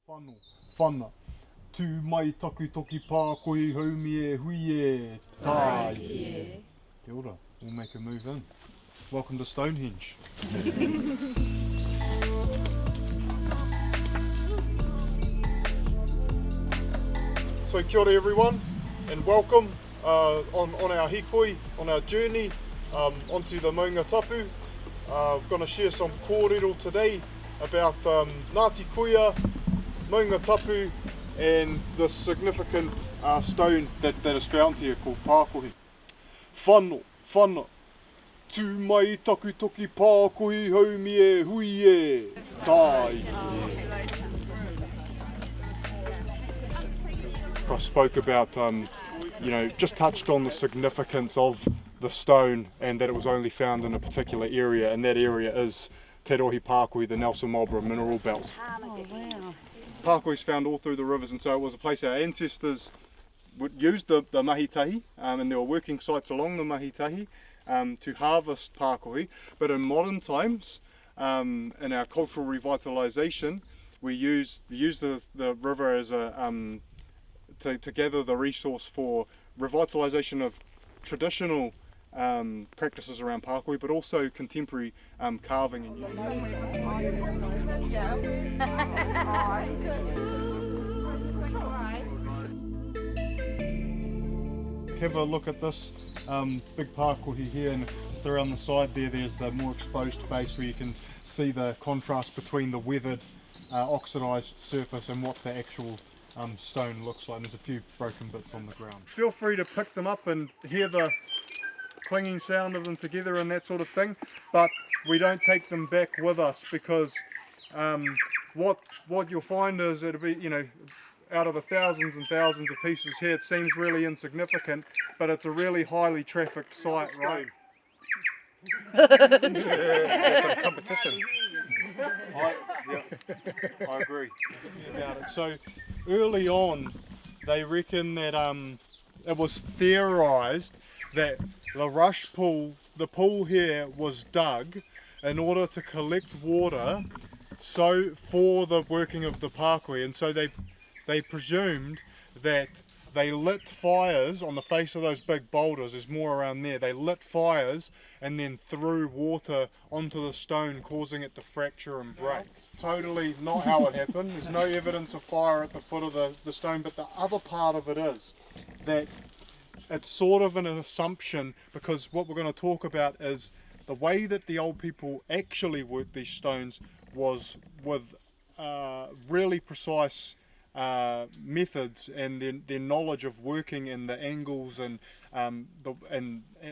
Whano, whana, tū mai taku toki pākoe haumi e hui e tai e. Kia ora, we'll make a move in. Welcome to Stonehenge. So kia ora everyone, and welcome on our Hikoi, on our journey onto the Maungatapu. We're going to share some korero today about Ngāti Kuia, Maungatapu, and the significant stone that is found here called pakohe. Whano, whana, tū mai taku toki pākohe haumi e hui e tai e. I spoke about, just touched on the significance of the stone and that it was only found in a particular area, and that area is Te Rohi Pakohe, the Nelson Marlborough mineral belts. Oh, wow. Pakohe is found all through the rivers, and so it was a place our ancestors would use the mahitahi, and there were working sites along the mahitahi to harvest pakohe. But in modern times, in our cultural revitalisation, we use the river as a to gather the resource for revitalisation of traditional practices around pakohe, but also contemporary carving and using. Have a look at this big pakohe here, and just around the side there's the more exposed base where you can see the contrast between the weathered oxidised surface and what the actual stone looks like. There's a few broken bits on the ground. Feel free to pick them up and hear the clinging sound of them together and that sort of thing, but we don't take them back with us because what you'll find is it'll be, out of the thousands and thousands of pieces here, it seems really insignificant, but it's a really highly trafficked site, right? It's some competition. I agree about it. So early on, they reckon that it was theorised that the pool here was dug in order to collect water, so for the working of the pakohe, and so they presumed that they lit fires on the face of those big boulders. There's more around there. They lit fires and then threw water onto the stone, causing it to fracture and break. Totally not how it happened. There's no evidence of fire at the foot of the stone, but the other part of it is that it's sort of an assumption, because what we're going to talk about is the way that the old people actually worked these stones was with really precise methods, and their knowledge of working and the angles and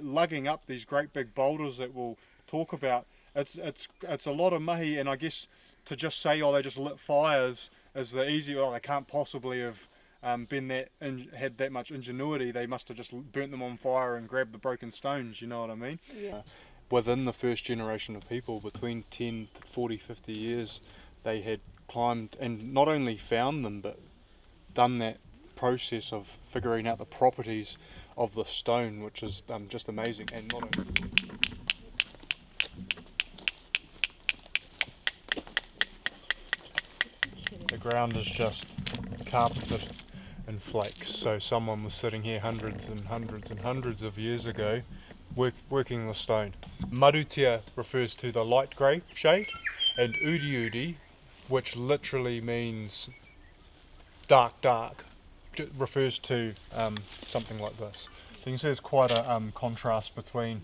lugging up these great big boulders that we'll talk about. It's a lot of mahi, and I guess to just say, they just lit fires is the easy. They can't possibly have had that much ingenuity. They must have just burnt them on fire and grabbed the broken stones. You know what I mean? Yeah. Within the first generation of people, between 10 to 40, 50 years, they had climbed and not only found them, but done that process of figuring out the properties of the stone, which is just amazing. And not only the ground is just carpeted in flakes, so someone was sitting here hundreds and hundreds and hundreds of years ago working the stone. Marutia refers to the light grey shade, and uriuri, which literally means dark, refers to something like this. So you can see there's quite a contrast between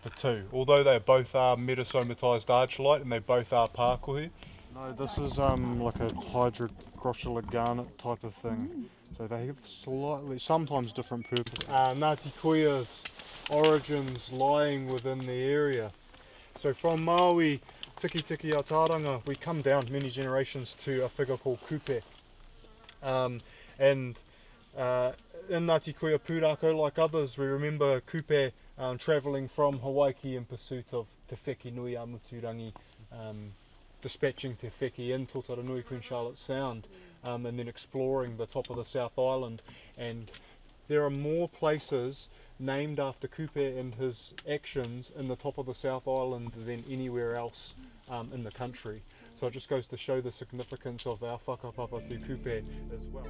the two, although they both are metasomatised argillite and they both are pakohe. No, this is like a hydroxyl garnet type of thing. So they have sometimes different purpose. Ngāti Kuia's origins lying within the area. So from Maui, Tiki Tiki a Taranga, we come down many generations to a figure called Kupe. And in Ngāti Kuia Pūrākau, like others, we remember Kupe travelling from Hawaii in pursuit of Te Wheki Nui a Muturangi, dispatching Te Wheki in Tōtaranui, Queen Charlotte Sound, and then exploring the top of the South Island. And there are more places named after Kupe and his actions in the top of the South Island than anywhere else in the country. So it just goes to show the significance of our whakapapa tu kupe as well.